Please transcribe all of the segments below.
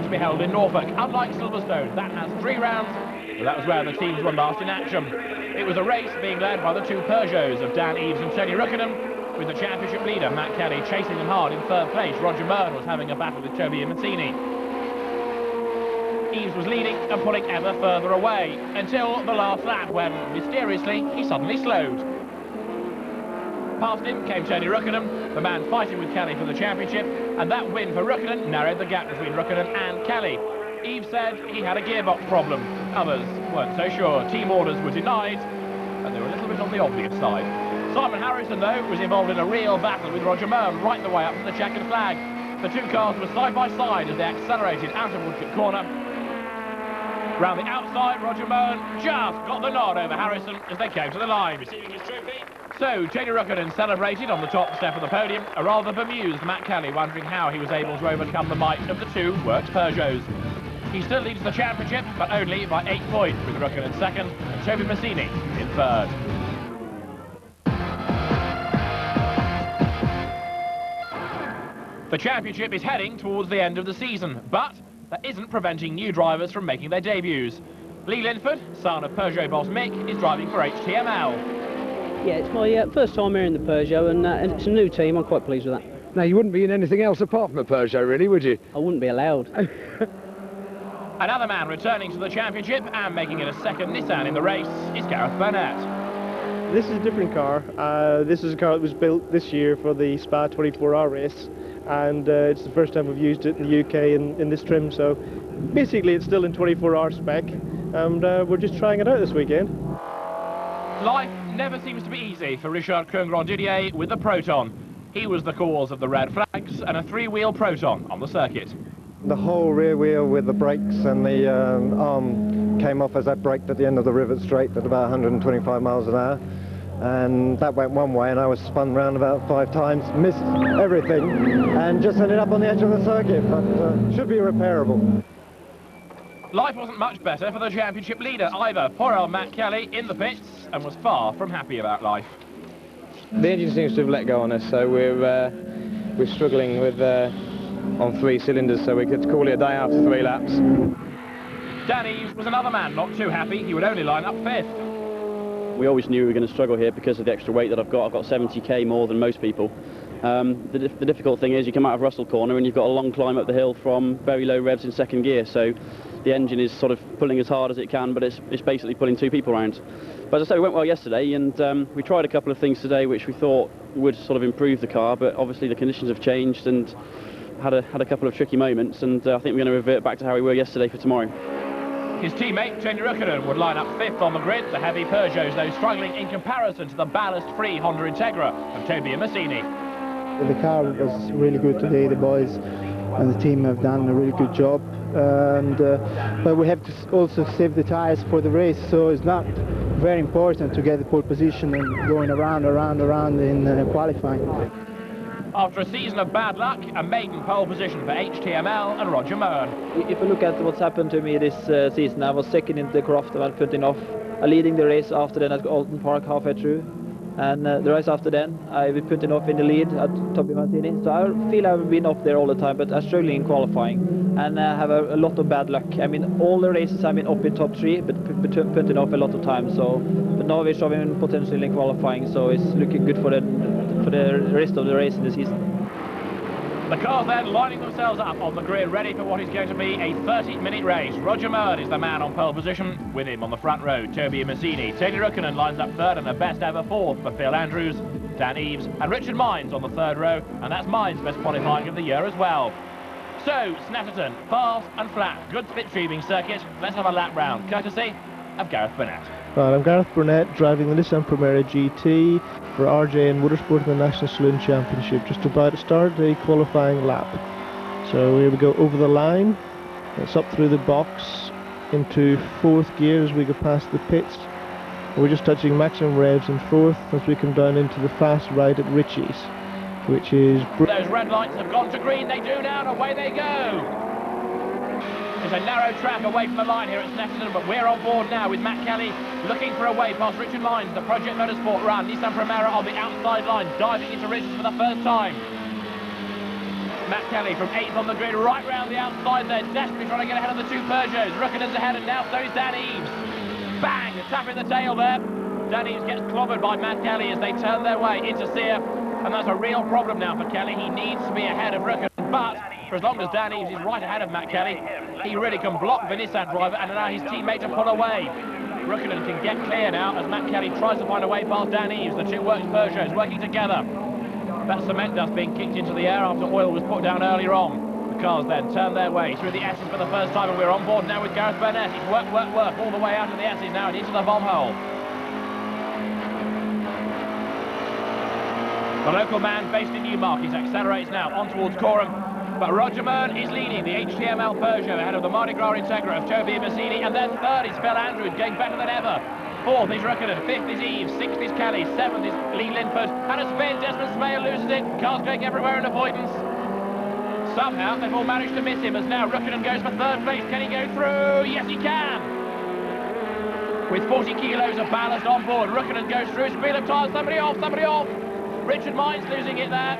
to be held in Norfolk. Unlike Silverstone, that has 3 rounds, but that was where the teams were last in action. It was a race being led by the 2 Peugeots of Dan Eves and Tony Ruckinen, with the championship leader, Matt Kelly, chasing them hard in 3rd place. Roger Murn was having a battle with Toby Mazzini. Eves was leading and pulling ever further away, until the last lap, when, mysteriously, he suddenly slowed. Past him came Tony Ruckinen, the man fighting with Kelly for the championship, and that win for Ruckinen narrowed the gap between Ruckinen and Kelly. Eves said he had a gearbox problem. Others weren't so sure. Team orders were denied, and they were a little bit on the obvious side. Simon Harrison, though, was involved in a real battle with Roger Murn right the way up to the checkered flag. The 2 cars were side by side as they accelerated out of Woodcote Corner. Round the outside, Roger Murn just got the nod over Harrison as they came to the line. Receiving his trophy. So, Tony Ruckinen celebrated on the top step of the podium, a rather bemused Matt Kelly wondering how he was able to overcome the might of the 2 works Peugeots. He still leads the championship, but only by 8 points, with Ruckinen 2nd and Toby Mazzini in 3rd. The championship is heading towards the end of the season, but that isn't preventing new drivers from making their debuts. Lee Linford, son of Peugeot boss Mick, is driving for HTML. Yeah, it's my first time here in the Peugeot, and it's a new team. I'm quite pleased with that. Now, you wouldn't be in anything else apart from a Peugeot, really, would you? I wouldn't be allowed. Another man returning to the championship and making it a 2nd Nissan in the race is Gareth Burnett. This is a different car. This is a car that was built this year for the Spa 24-hour race, and it's the first time we've used it in the UK in this trim, so basically it's still in 24-hour spec, and we're just trying it out this weekend. Life never seems to be easy for Richard Coen-Grandidier with the Proton. He was the cause of the red flags and a 3-wheel Proton on the circuit. The whole rear wheel with the brakes and the arm came off as that braked at the end of the rivet straight at about 125 miles an hour. And that went one way, and I was spun round about 5 times, missed everything, and just ended up on the edge of the circuit, but should be repairable. Life wasn't much better for the championship leader either. Poor old Matt Kelly in the pits and was far from happy about life. The engine seems to have let go on us, so we're struggling with on 3 cylinders, so we could call it a day after 3 laps. Dan Eves was another man not too happy. He would only line up 5th. We always knew we were going to struggle here because of the extra weight that I've got. I've got 70k more than most people. The difficult thing is you come out of Russell Corner and you've got a long climb up the hill from very low revs in 2nd gear, so the engine is sort of pulling as hard as it can, but it's basically pulling 2 people around. But as I say, it went well yesterday, and we tried a couple of things today which we thought would sort of improve the car, but obviously the conditions have changed and had a couple of tricky moments, and I think we're going to revert back to how we were yesterday for tomorrow. His teammate, Tony Ruckinen, would line up 5th on the grid. The heavy Peugeots, though, struggling in comparison to the ballast-free Honda Integra of Toby Mazzini. The car was really good today. The boys and the team have done a really good job. But we have to also save the tyres for the race, so it's not very important to get the pole position and going around in qualifying. After a season of bad luck, a maiden pole position for HTML and Roger Murn. If you look at what's happened to me this season, I was 2nd in the Croft and putting off, leading the race after then at Alton Park halfway through. And the race after then, I've been putting off in the lead at Toby Mazzini. So I feel I've been up there all the time, but I'm struggling in qualifying. And I have a lot of bad luck. I mean, all the races I've been up in top 3, but putting off a lot of time. So, but now we're showing potential in qualifying, so it's looking good for the rest of the race in the season. The cars then lining themselves up on the grid, ready for what is going to be a 30-minute race. Roger Murn is the man on pole position, with him on the front row, Toby Mazzini. Tony Ruckinen lines up 3rd and the best ever 4th for Phil Andrews, Dan Eves and Richard Mines on the 3rd row, and that's Mines' best qualifying of the year as well. So, Snetterton, fast and flat, good slipstreaming circuit. Let's have a lap round, courtesy of Gareth Burnett. Right, I'm Gareth Burnett, driving the Nissan Primera GT for RJ and Motorsport in the National Saloon Championship, just about to start the qualifying lap. So here we go over the line, it's up through the box into 4th gear as we go past the pits. We're just touching maximum revs in 4th as we come down into the fast right at Ritchie's, which is... Those red lights have gone to green, they do now, and away they go! There's a narrow track away from the line here at Snetterton, but we're on board now with Matt Kelly looking for a way past Richard Mines, the Project Motorsport run. Nissan Primera on the outside line, diving into Ritchie's for the first time. Matt Kelly from 8th on the grid, right round the outside there, desperately trying to get ahead of the two Peugeots. Rukkonen's ahead, and now so is Dan Eves. Bang! Tapping the tail there. Dan Eves gets clobbered by Matt Kelly as they turn their way into Sear, and that's a real problem now for Kelly. He needs to be ahead of Rukkonen, but for as long as Dan Eves is right ahead of Matt Kelly, he really can block the Nissan driver and allow his teammate to pull away. Rukkonen can get clear now as Matt Kelly tries to find a way past Dan Eves. The two works Peugeots working together. That cement dust being kicked into the air after oil was put down earlier on. The cars then turn their way through the S's for the first time, and we're on board now with Gareth Burnett. He's work all the way out of the S's now and into the bomb hole. The local man based in Newmarket accelerates now on towards Coram, but Roger Mern is leading the HTML Peugeot ahead of the Mardi Gras Integra of Toby Massini, and then third is Phil Andrews, going better than ever. Fourth is Rukkonen, fifth is Eves, sixth is Kelly, seventh is Lee Linford, and a spin, Desmond Smale loses it, cars going everywhere in avoidance. Somehow they've all managed to miss him as now Rukkonen goes for third place. Can he go through? Yes, he can! With 40 kilos of ballast on board, Rukkonen goes through, speed of tyres, somebody off! Richard Mines losing it there.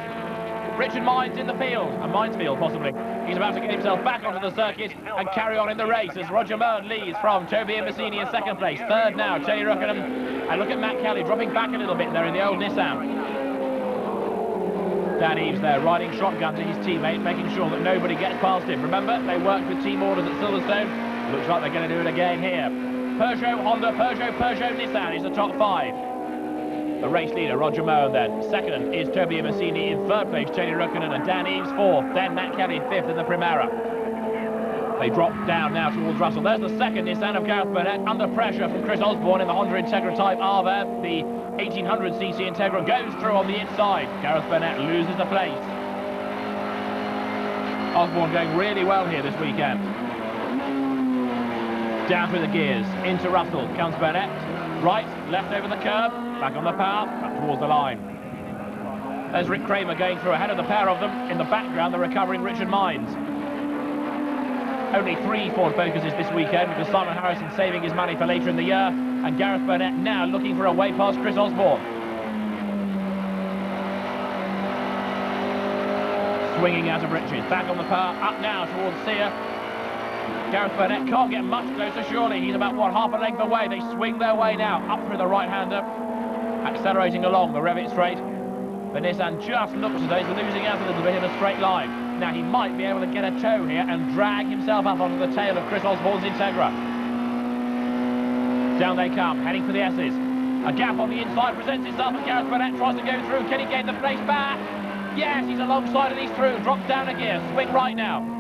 Richard Mines in the field, a minefield possibly. He's about to get himself back onto the circuit and carry on in the race as Roger Mern leads from Toby and Massini in second place. Third now, Tony Rukkonen. And look at Matt Kelly dropping back a little bit there in the old Nissan. Dan Eves there riding shotgun to his teammate, making sure that nobody gets past him. Remember, they worked with team orders at Silverstone. Looks like they're going to do it again here. Peugeot, Honda, Peugeot, Nissan is the top five. The race leader, Roger Mern, then. Second is Toby Massini. In third place, Tony Rukkonen, and Dan Eves fourth. Then Matt Kelly fifth in the Primera. They drop down now towards Russell. There's the second Nissan of Gareth Burnett, under pressure from Chris Osborne in the Honda Integra Type R there. The 1800cc Integra goes through on the inside. Gareth Burnett loses the place. Osborne going really well here this weekend. Down through the gears, into Russell comes Burnett. Right, left over the curb, back on the path, back towards the line. There's Rick Kramer going through ahead of the pair of them. In the background, the recovering Richard Mines. Only 3 Ford Focuses this weekend because Simon Harrison saving his money for later in the year, and Gareth Burnett now looking for a way past Chris Osborne. Swinging out of Richards, back on the path, up now towards Sear. Gareth Burnett can't get much closer, surely. He's about, what, half a length away. They swing their way now up through the right-hander, accelerating along the Revit straight. The Nissan just looks as though he's losing out a little bit in a straight line. Now he might be able to get a tow here and drag himself up onto the tail of Chris Osborne's Integra. Down they come, heading for the S's. A gap on the inside presents itself, and Gareth Burnett tries to go through. Can he gain the place back? Yes, he's alongside and he's through. Drops down a gear, swing right now.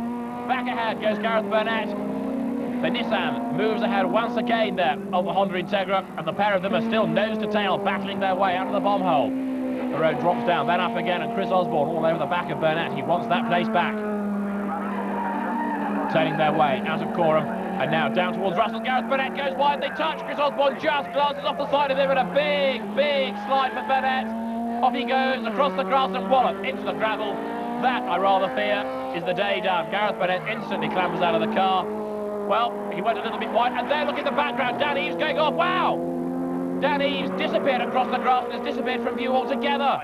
Back ahead goes Gareth Burnett. The Nissan moves ahead once again there of the Honda Integra, and the pair of them are still nose to tail, battling their way out of the bomb hole. The road drops down, then up again, and Chris Osborne all over the back of Burnett. He wants that place back. Turning their way out of Coram, and now down towards Russell. Gareth Burnett goes wide, they touch. Chris Osborne just glances off the side of him, and a big slide for Burnett. Off he goes, across the grass and wallop into the gravel. That, I rather fear, is the day done. Gareth Burnett instantly clambers out of the car. Well, he went a little bit wide, and there, look in the background, Dan Eves going off. Wow! Dan Eves disappeared across the grass and has disappeared from view altogether.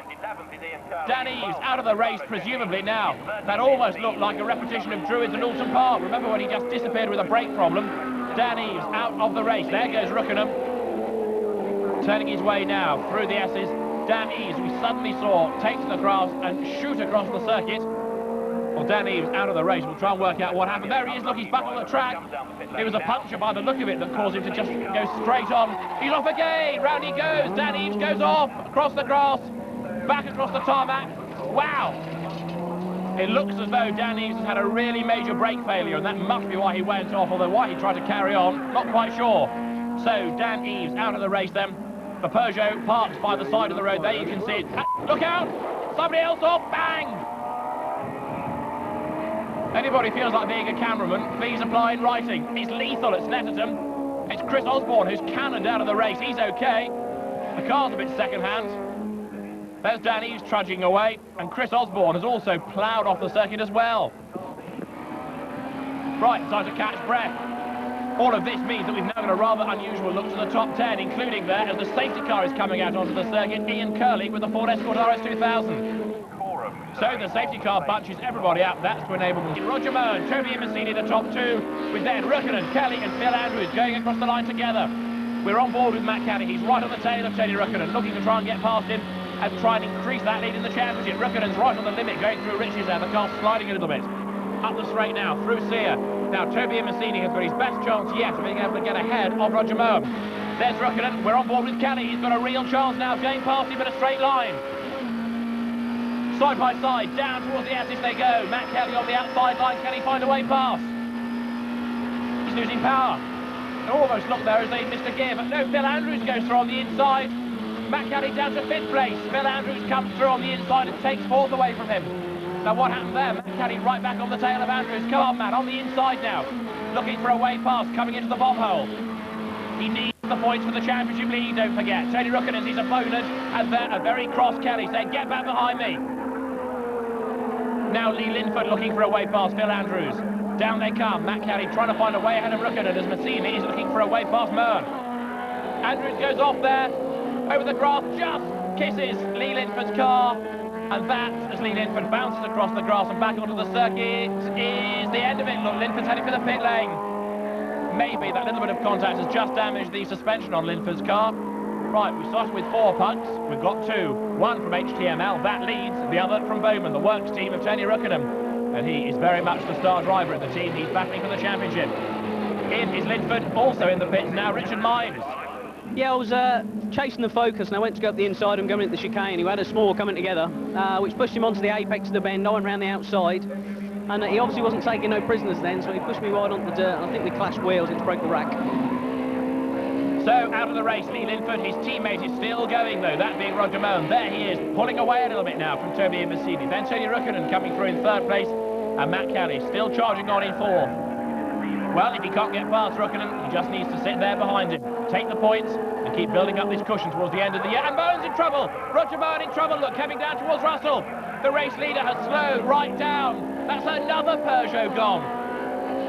Dan Eves out of the race, presumably now. That almost looked like a repetition of Druids and Alton Park. Remember when he just disappeared with a brake problem? Dan Eves out of the race. There goes Rukkonen. Turning his way now through the S's. Dan Eves, we suddenly saw, take to the grass and shoot across the circuit. Well, Dan Eves out of the race. We'll try and work out what happened. There he is, look, he's back on the track. It was a puncture by the look of it that caused him to just go straight on. He's off again, round he goes. Dan Eves goes off, across the grass, back across the tarmac. Wow! It looks as though Dan Eves has had a really major brake failure, and that must be why he went off, although why he tried to carry on, not quite sure. So, Dan Eves out of the race then. The Peugeot parks by the side of the road. There you can see it. Look out! Somebody else off! Bang! Anybody feels like being a cameraman, please apply in writing. It's lethal at Snetterton. It's Chris Osborne who's cannoned out of the race. He's okay. The car's a bit second-hand. There's Dan Eves trudging away, and Chris Osborne has also ploughed off the circuit as well. Right, time to catch breath. All of this means that we've now got a rather unusual look to the top 10, including there, as the safety car is coming out onto the circuit, Ian Curley with the Ford Escort RS 2000. So the safety car bunches everybody up. That's to enable Roger Murn, Toby and Massini, the top two, with then Rukkinen, Kelly and Phil Andrews going across the line together. We're on board with Matt Kelly. He's right on the tail of Tony Rukkinen, looking to try and get past him and try and increase that lead in the championship. Rukkinen's right on the limit, going through Riches there. The car's sliding a little bit. Up the straight now, through Sear. Now Toby and Massini has got his best chance yet of being able to get ahead of Roger Murn. There's Rukkinen. We're on board with Kelly. He's got a real chance now of going past him in a straight line. Side by side, down towards the Ashes they go. Matt Kelly on the outside line. Can he find a way past? He's losing power. It almost looked there as they missed a gear, but no, Phil Andrews goes through on the inside. Matt Kelly down to 5th place. Phil Andrews comes through on the inside and takes 4th away from him. Now what happened there? Matt Kelly right back on the tail of Andrews. Come on, Matt, on the inside now. Looking for a way past, coming into the bomb hole. He needs the points for the championship lead, don't forget. Tony Rukkinen, his opponent, and then a very cross Kelly saying, get back behind me. Now Lee Linford looking for a way past Phil Andrews. Down they come, Matt Kelly trying to find a way ahead of Rukkinen as Massini is looking for a way past Murn. Andrews goes off there, over the grass, just kisses Lee Linford's car, and that, as Lee Linford bounces across the grass and back onto the circuit, is the end of it. Look, Linford's heading for the pit lane. Maybe that little bit of contact has just damaged the suspension on Linford's car. Right, we started with 4 pucks, we've got 2. One from HTML, that leads, the other from Bowman, the works team of Tony Rukkinen. And he is very much the star driver of the team. He's battling for the championship. In is Linford, also in the pits now, Richard Mines. Yeah, I was chasing the Focus and I went to go up the inside and going into the chicane. He had a small coming together, which pushed him onto the apex of the bend. I went round the outside, and he obviously wasn't taking no prisoners then, so he pushed me right onto the dirt, and I think we clashed wheels. It's broke the rack. So out of the race, Lee Linford, his teammate is still going though, that being Roger Murn. There he is, pulling away a little bit now from Toby and Massini. Then Tony Rukkinen coming through in 3rd place, and Matt Kelly still charging on in 4th. Well, if he can't get past Rukkinen, he just needs to sit there behind him, take the points, and keep building up this cushion towards the end of the year. And Murn's in trouble! Roger Murn in trouble, look, coming down towards Russell. The race leader has slowed right down. That's another Peugeot gone.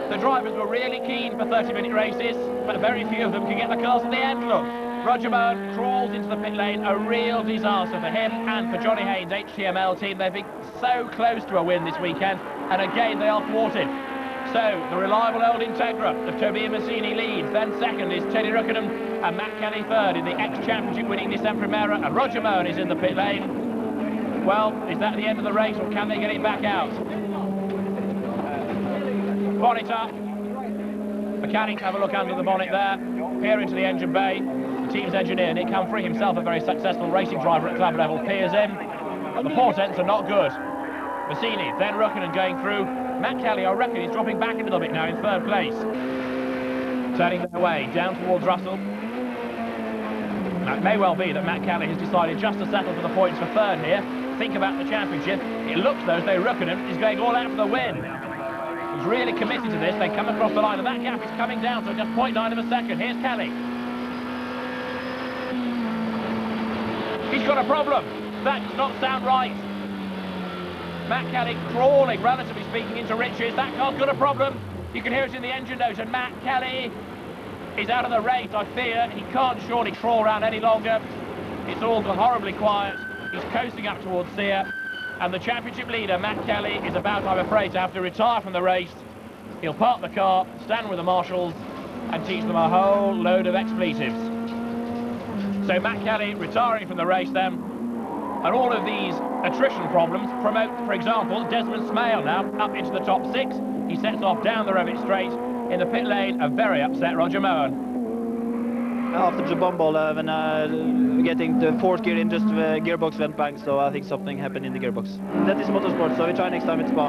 The drivers were really keen for 30-minute races, but very few of them can get the cars at the end, look. Roger Murn crawls into the pit lane, a real disaster for him and for Johnny Haynes' HTML team. They've been so close to a win this weekend, and again they are thwarted. So, the reliable old Integra of Toby and Massini leads, then 2nd is Tony Rukkinen, and Matt Kelly 3rd in the ex-championship winning Nissan Primera, and Roger Murn is in the pit lane. Well, is that the end of the race, or can they get it back out? Bonnet up. Mechanics have a look under the bonnet there. Peer into the engine bay. The team's engineer, Nick Humphrey, himself a very successful racing driver at club level, peers in. The portents are not good. Massini, then Rukkinen going through. Matt Kelly, I reckon, is dropping back a little bit now in 3rd place. Turning their way down towards Russell. Now, it may well be that Matt Kelly has decided just to settle for the points for 3rd here. Think about the championship. It looks though as though Rukkinen is going all out for the win. He's really committed to this. They come across the line, and that gap is coming down to just 0.9 of a second. Here's Kelly. He's got a problem. That does not sound right. Matt Kelly crawling, relatively speaking, into Riches. That car's got a problem. You can hear it in the engine note, and Matt Kelly is out of the race, I fear. He can't surely crawl around any longer. It's all gone horribly quiet. He's coasting up towards Sear. And the championship leader, Matt Kelly, is about, I'm afraid, to have to retire from the race. He'll park the car, stand with the marshals, and teach them a whole load of expletives. So Matt Kelly retiring from the race then. And all of these attrition problems promote, for example, Desmond Smale now up into the top 6. He sets off down the Revit straight. In the pit lane, a very upset Roger Murn. After the bumble, when getting the 4th gear in, just the gearbox went bang, so I think something happened in the gearbox. That is motorsport, so we try next time at Spa.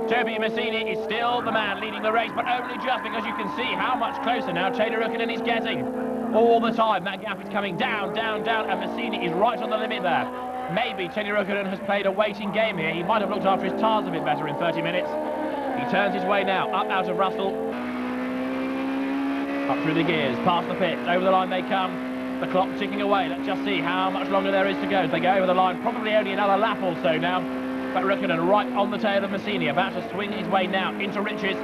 Toby Massini is still the man leading the race, but only just because you can see how much closer now Tony Rukkinen is getting. All the time, that gap is coming down, down, down, and Massini is right on the limit there. Maybe Tony Rukkinen has played a waiting game here. He might have looked after his tyres a bit better in 30 minutes. He turns his way now, up out of Russell. Up through the gears, past the pits, over the line they come. The clock ticking away. Let's just see how much longer there is to go as they go over the line. Probably only another lap or so now. But Rukkinen right on the tail of Massini, about to swing his way now into Riches.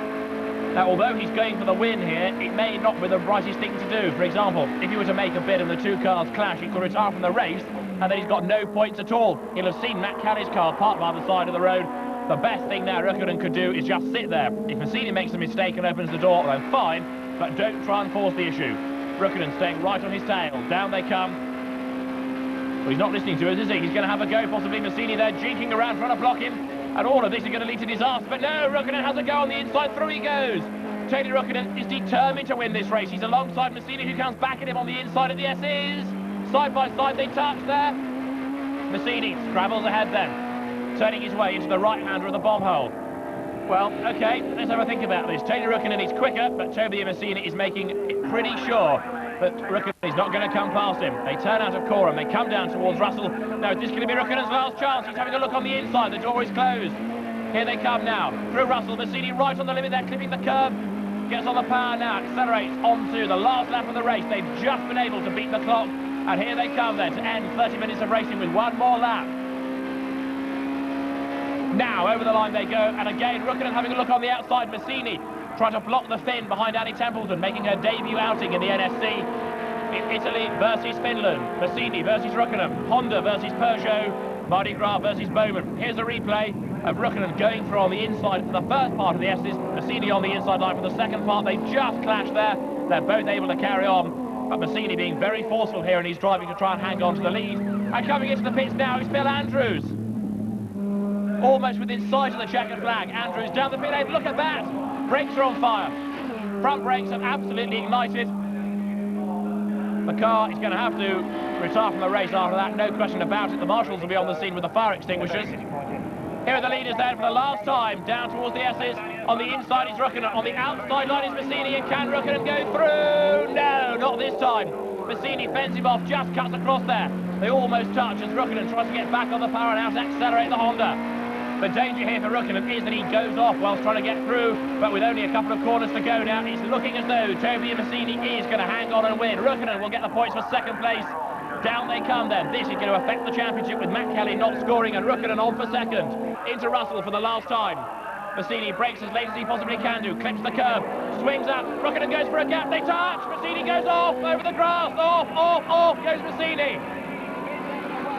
Now, although he's going for the win here, it may not be the brightest thing to do. For example, if he were to make a bid and the 2 cars clash, he could retire from the race and then he's got no points at all. He'll have seen Matt Kelly's car parked by the side of the road. The best thing now Räikkönen could do is just sit there. If Massini makes a mistake and opens the door, then fine, but don't try and force the issue. Räikkönen staying right on his tail. Down they come. Well, he's not listening to us, is he? He's going to have a go, possibly Massini there, jinking around trying to block him. And all of this is going to lead to disaster. But no, Räikkönen has a go on the inside. Through he goes. Tony Räikkönen is determined to win this race. He's alongside Massini, who comes back at him on the inside of the S's. Side by side they touch there. Massini scrabbles ahead then, turning his way into the right-hander of the bomb hole. Well, OK, let's have a think about this. Tony Räikkönen is quicker, but Toby Massini is making it pretty sure that Räikkönen is not going to come past him. They turn out of Coram, they come down towards Russell. Now, is this going to be Räikkönen's last chance? He's having a look on the inside, the door is closed. Here they come now, through Russell, Massini right on the limit there, clipping the curb. Gets on the power now, accelerates onto the last lap of the race. They've just been able to beat the clock. And here they come then to end 30 minutes of racing with one more lap. Now, over the line they go, and again, Räikkönen having a look on the outside. Massini trying to block the Finn behind Annie Templeton, making her debut outing in the NSC. In Italy versus Finland, Massini versus Räikkönen, Honda versus Peugeot, Mardi Gras versus Bowman. Here's a replay of Räikkönen going through on the inside for the first part of the S's, Massini on the inside line for the second part. They just clashed there. They're both able to carry on, but Massini being very forceful here, and he's driving to try and hang on to the lead. And coming into the pits now is Phil Andrews. Almost within sight of the checkered flag. Andrews down the pit lane. Look at that. Brakes are on fire. Front brakes have absolutely ignited. The car is going to have to retire from the race after that, no question about it. The marshals will be on the scene with the fire extinguishers. Here are the leaders then for the last time, down towards the S's. On the inside is Räikkönen, on the outside line is Massini, and can Räikkönen go through? No, not this time. Massini fends him off, just cuts across there. They almost touch as Räikkönen tries to get back on the power and out to accelerate the Honda. The danger here for Räikkönen is that he goes off whilst trying to get through, but with only a couple of corners to go now, it's looking as though Toby Massini is going to hang on and win. Räikkönen will get the points for second place. Down they come then. This is going to affect the championship with Matt Kelly not scoring and Räikkönen on for second. Into Russell for the last time. Massini brakes as late as he possibly can do, clips the curb, swings up, Räikkönen goes for a gap, they touch, Massini goes off, over the grass, off goes Massini.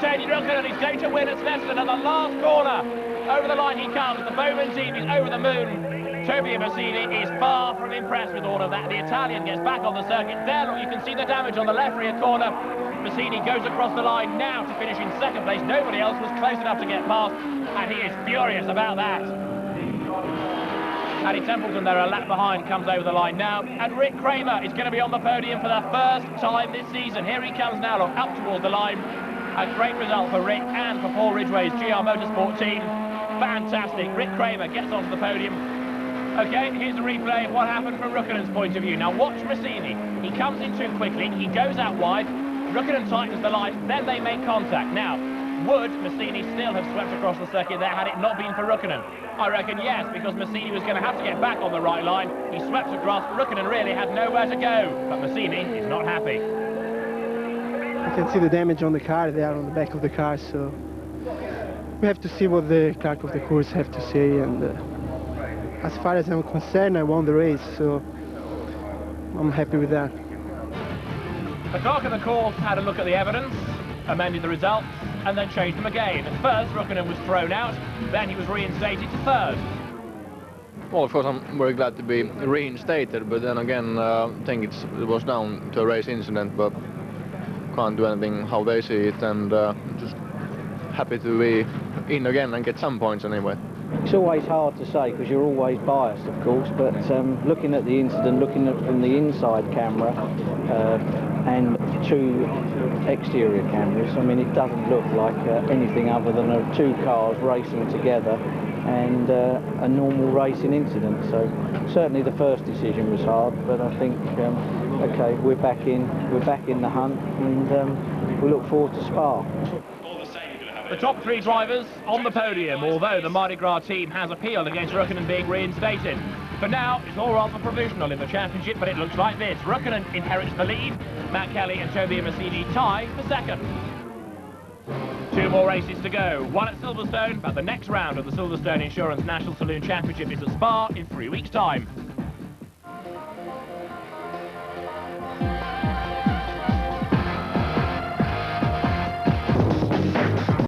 Tony Räikkönen is going to win at Snetterton at the last corner. Over the line he comes, the Bowman team is over the moon. Toby Massini is far from impressed with all of that. The Italian gets back on the circuit. There, look, you can see the damage on the left rear corner. Massini goes across the line now to finish in second place. Nobody else was close enough to get past, and he is furious about that. Annie Templeton there, a lap behind, comes over the line now, and Rick Kramer is going to be on the podium for the first time this season. Here he comes now, look, up towards the line. A great result for Rick and for Paul Ridgway's GR Motorsport team. Fantastic. Rick Kramer gets onto the podium. OK, here's a replay of what happened from Räikkönen's point of view. Now watch Massini. He comes in too quickly, he goes out wide, Räikkönen tightens the line, then they make contact. Now, would Massini still have swept across the circuit there had it not been for Räikkönen? I reckon yes, because Massini was going to have to get back on the right line. He swept across, Räikkönen really had nowhere to go, but Massini is not happy. You can see the damage on the car there, on the back of the car, so we have to see what the clerk of the course have to say, and as far as I'm concerned, I won the race, so I'm happy with that. The clerk of the course had a look at the evidence, amended the results, and then changed them again. At first, Räikkönen was thrown out, then he was reinstated to third. Well, of course, I'm very glad to be reinstated, but then again, I think it was down to a race incident, but can't do anything how they see it, and just happy to be in again and get some points anyway. It's always hard to say because you're always biased, of course, but looking at the incident, looking at from the inside camera and two exterior cameras, I mean, it doesn't look like anything other than two cars racing together and a normal racing incident. So certainly the first decision was hard, but I think okay, we're back in the hunt, and we look forward to Spa. The top three drivers on the podium, although the Mardi Gras team has appealed against Räikkönen being reinstated. For now, it's all rather provisional in the championship, but it looks like this. Räikkönen inherits the lead, Matt Kelly and Toby Massini tie for second. Two more races to go, one at Silverstone, but the next round of the Silverstone Insurance National Saloon Championship is at Spa in 3 weeks' time.